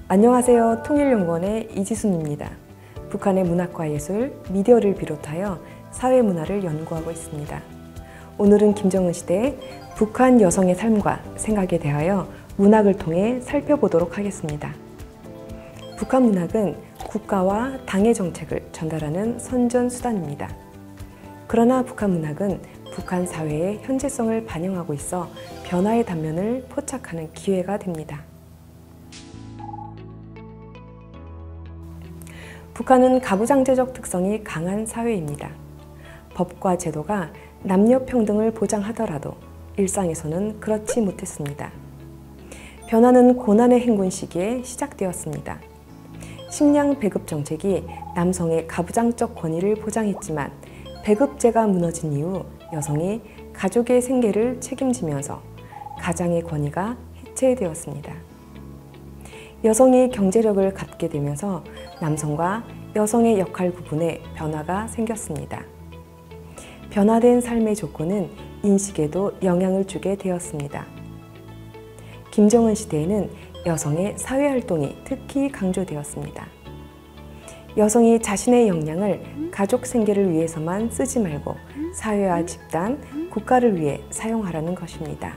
안녕하세요. 통일연구원의 이지순입니다. 북한의 문학과 예술, 미디어를 비롯하여 사회문화를 연구하고 있습니다. 오늘은 김정은 시대의 북한 여성의 삶과 생각에 대하여 문학을 통해 살펴보도록 하겠습니다. 북한 문학은 국가와 당의 정책을 전달하는 선전수단입니다. 그러나 북한 문학은 북한 사회의 현재성을 반영하고 있어 변화의 단면을 포착하는 기회가 됩니다. 북한은 가부장제적 특성이 강한 사회입니다. 법과 제도가 남녀 평등을 보장하더라도 일상에서는 그렇지 못했습니다. 변화는 고난의 행군 시기에 시작되었습니다. 식량 배급 정책이 남성의 가부장적 권위를 보장했지만 배급제가 무너진 이후 여성이 가족의 생계를 책임지면서 가장의 권위가 해체되었습니다. 여성이 경제력을 갖게 되면서 남성과 여성의 역할 구분에 변화가 생겼습니다. 변화된 삶의 조건은 인식에도 영향을 주게 되었습니다. 김정은 시대에는 여성의 사회활동이 특히 강조되었습니다. 여성이 자신의 역량을 가족 생계를 위해서만 쓰지 말고 사회와 집단, 국가를 위해 사용하라는 것입니다.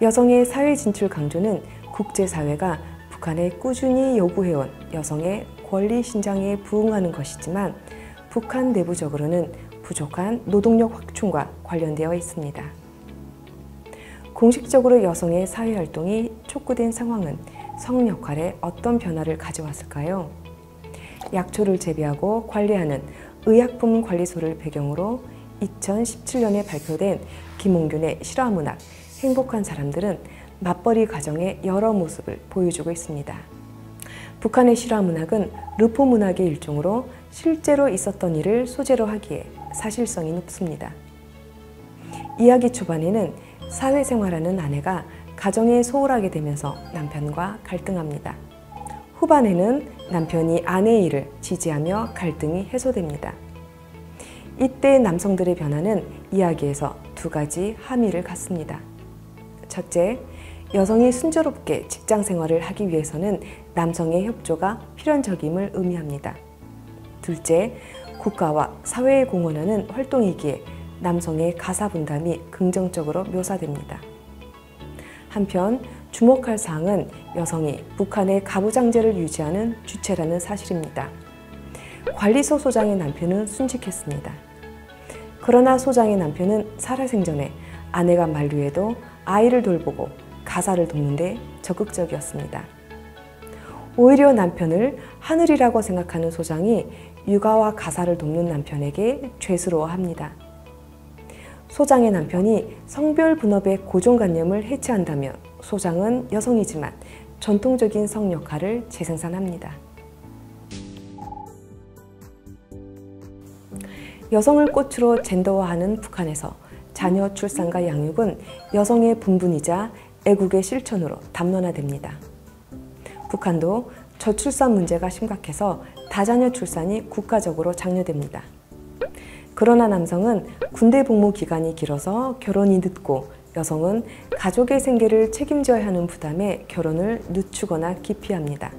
여성의 사회 진출 강조는 국제사회가 북한에 꾸준히 요구해온 여성의 권리 신장에 부응하는 것이지만 북한 내부적으로는 부족한 노동력 확충과 관련되어 있습니다. 공식적으로 여성의 사회활동이 촉구된 상황은 성 역할에 어떤 변화를 가져왔을까요? 약초를 재배하고 관리하는 의약품 관리소를 배경으로 2017년에 발표된 김홍균의 실화문학 행복한 사람들은 맞벌이 가정의 여러 모습을 보여주고 있습니다. 북한의 실화문학은 르포 문학의 일종으로 실제로 있었던 일을 소재로 하기에 사실성이 높습니다. 이야기 초반에는 사회생활하는 아내가 가정에 소홀하게 되면서 남편과 갈등합니다. 후반에는 남편이 아내의 일을 지지하며 갈등이 해소됩니다. 이때 남성들의 변화는 이야기에서 두 가지 함의를 갖습니다. 첫째, 여성이 순조롭게 직장 생활을 하기 위해서는 남성의 협조가 필연적임을 의미합니다. 둘째, 국가와 사회에 공헌하는 활동이기에 남성의 가사 분담이 긍정적으로 묘사됩니다. 한편 주목할 사항은 여성이 북한의 가부장제를 유지하는 주체라는 사실입니다. 관리소 소장의 남편은 순직했습니다. 그러나 소장의 남편은 살아생전에 아내가 만류해도 아이를 돌보고 가사를 돕는 데 적극적이었습니다. 오히려 남편을 하늘이라고 생각하는 소장이 육아와 가사를 돕는 남편에게 죄스러워합니다. 소장의 남편이 성별 분업의 고정관념을 해체한다면 소장은 여성이지만 전통적인 성 역할을 재생산합니다. 여성을 꽃으로 젠더화하는 북한에서 자녀 출산과 양육은 여성의 분분이자 애국의 실천으로 담론화됩니다. 북한도 저출산 문제가 심각해서 다자녀 출산이 국가적으로 장려됩니다. 그러나 남성은 군대 복무 기간이 길어서 결혼이 늦고 여성은 가족의 생계를 책임져야 하는 부담에 결혼을 늦추거나 기피합니다.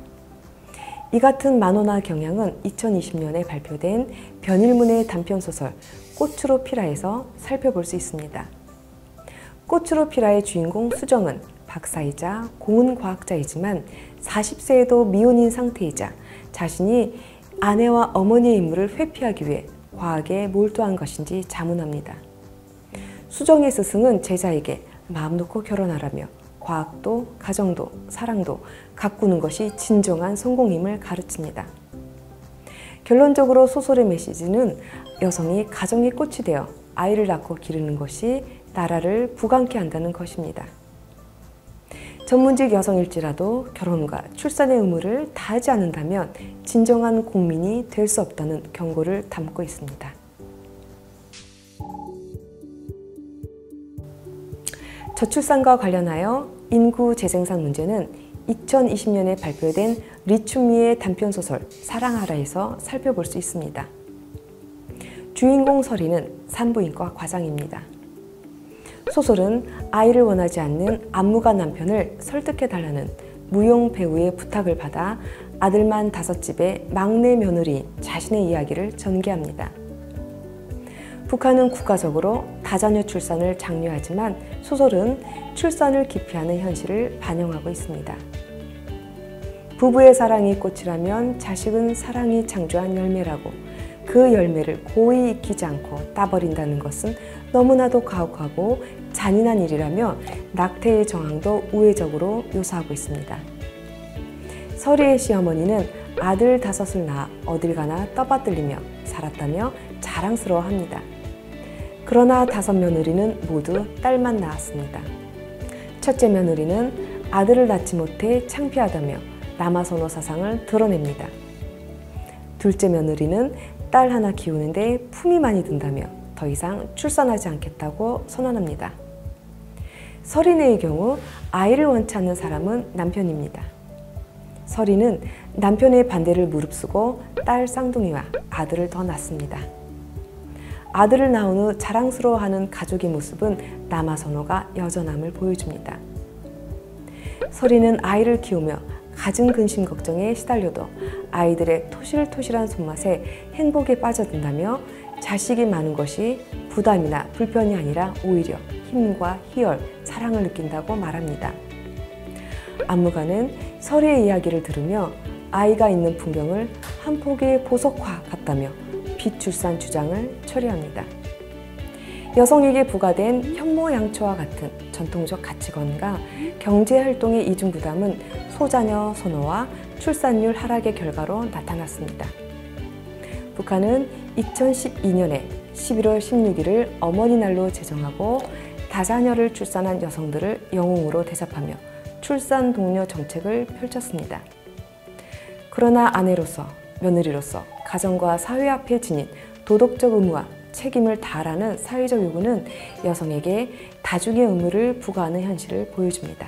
이 같은 만원화 경향은 2020년에 발표된 변일문의 단편소설 꽃으로 피라에서 살펴볼 수 있습니다. 꽃으로 피라의 주인공 수정은 박사이자 공은과학자이지만 40세에도 미혼인 상태이자 자신이 아내와 어머니의 임무를 회피하기 위해 과학에 몰두한 것인지 자문합니다. 수정의 스승은 제자에게 마음 놓고 결혼하라며 과학도 가정도 사랑도 가꾸는 것이 진정한 성공임을 가르칩니다. 결론적으로 소설의 메시지는 여성이 가정의 꽃이 되어 아이를 낳고 기르는 것이 나라를 부강케 한다는 것입니다. 전문직 여성일지라도 결혼과 출산의 의무를 다하지 않는다면 진정한 국민이 될 수 없다는 경고를 담고 있습니다. 저출산과 관련하여 인구 재생산 문제는 2020년에 발표된 리춘미의 단편소설 사랑하라에서 살펴볼 수 있습니다. 주인공 설이는 산부인과 과장입니다. 소설은 아이를 원하지 않는 안무가 남편을 설득해달라는 무용 배우의 부탁을 받아 아들만 5집의 막내 며느리인 자신의 이야기를 전개합니다. 북한은 국가적으로 다자녀 출산을 장려하지만 소설은 출산을 기피하는 현실을 반영하고 있습니다. 부부의 사랑이 꽃이라면 자식은 사랑이 창조한 열매라고 그 열매를 고이 익히지 않고 따버린다는 것은 너무나도 가혹하고 잔인한 일이라며 낙태의 정황도 우회적으로 묘사하고 있습니다. 서리의 시어머니는 아들 5을 낳아 어딜 가나 떠받들리며 살았다며 자랑스러워합니다. 그러나 5 며느리는 모두 딸만 낳았습니다. 첫째 며느리는 아들을 낳지 못해 창피하다며 남아선호 사상을 드러냅니다. 둘째 며느리는 딸 하나 키우는데 품이 많이 든다며 더 이상 출산하지 않겠다고 선언합니다. 서린의 경우 아이를 원치 않는 사람은 남편입니다. 서린은 남편의 반대를 무릅쓰고 딸 쌍둥이와 아들을 더 낳습니다. 아들을 낳은 후 자랑스러워하는 가족의 모습은 남아선호가 여전함을 보여줍니다. 서린은 아이를 키우며 갖은 근심 걱정에 시달려도 아이들의 토실토실한 손맛에 행복에 빠져든다며 자식이 많은 것이 부담이나 불편이 아니라 오히려 힘과 희열, 사랑을 느낀다고 말합니다. 안무가는 서리의 이야기를 들으며 아이가 있는 풍경을 한 폭의 보석화 같다며 비출산 주장을 처리합니다. 여성에게 부과된 현모양처와 같은 전통적 가치관과 경제활동의 이중 부담은 소자녀 선호와 출산율 하락의 결과로 나타났습니다. 북한은 2012년에 11월 16일을 어머니날로 제정하고 다자녀를 출산한 여성들을 영웅으로 대접하며 출산 독려 정책을 펼쳤습니다. 그러나 아내로서, 며느리로서 가정과 사회 앞에 지닌 도덕적 의무와 책임을 다하라는 사회적 요구는 여성에게 다중의 의무를 부과하는 현실을 보여줍니다.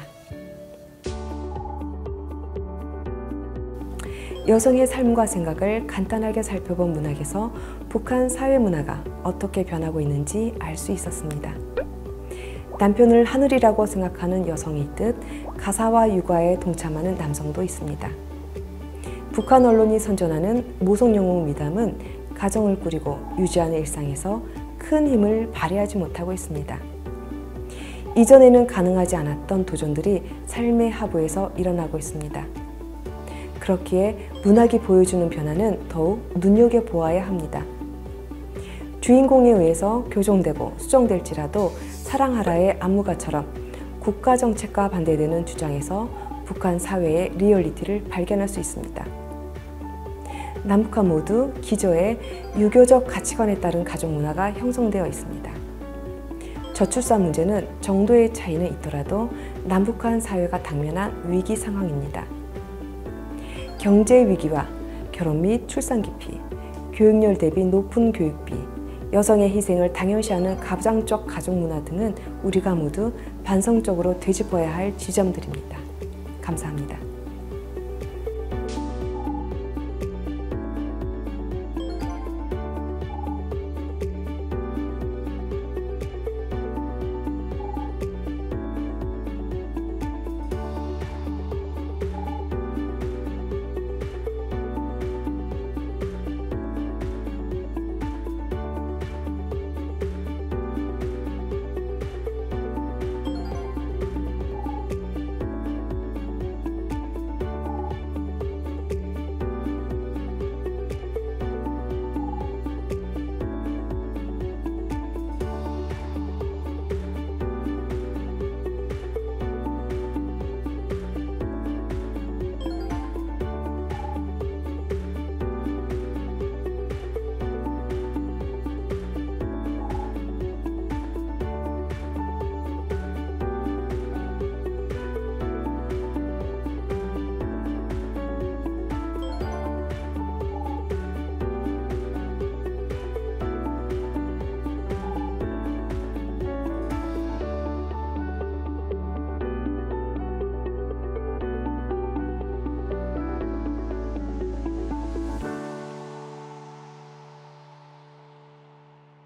여성의 삶과 생각을 간단하게 살펴본 문학에서 북한 사회 문화가 어떻게 변하고 있는지 알 수 있었습니다. 남편을 하늘이라고 생각하는 여성이 있듯 가사와 육아에 동참하는 남성도 있습니다. 북한 언론이 선전하는 모성영웅 미담은 가정을 꾸리고 유지하는 일상에서 큰 힘을 발휘하지 못하고 있습니다. 이전에는 가능하지 않았던 도전들이 삶의 하부에서 일어나고 있습니다. 그렇기에 문학이 보여주는 변화는 더욱 눈여겨보아야 합니다. 주인공에 의해서 교정되고 수정될지라도 사랑하라의 안무가처럼 국가정책과 반대되는 주장에서 북한 사회의 리얼리티를 발견할 수 있습니다. 남북한 모두 기저에 유교적 가치관에 따른 가족 문화가 형성되어 있습니다. 저출산 문제는 정도의 차이는 있더라도 남북한 사회가 당면한 위기 상황입니다. 경제 위기와 결혼 및 출산 기피, 교육열 대비 높은 교육비, 여성의 희생을 당연시하는 가부장적 가족 문화 등은 우리가 모두 반성적으로 되짚어야 할 지점들입니다. 감사합니다.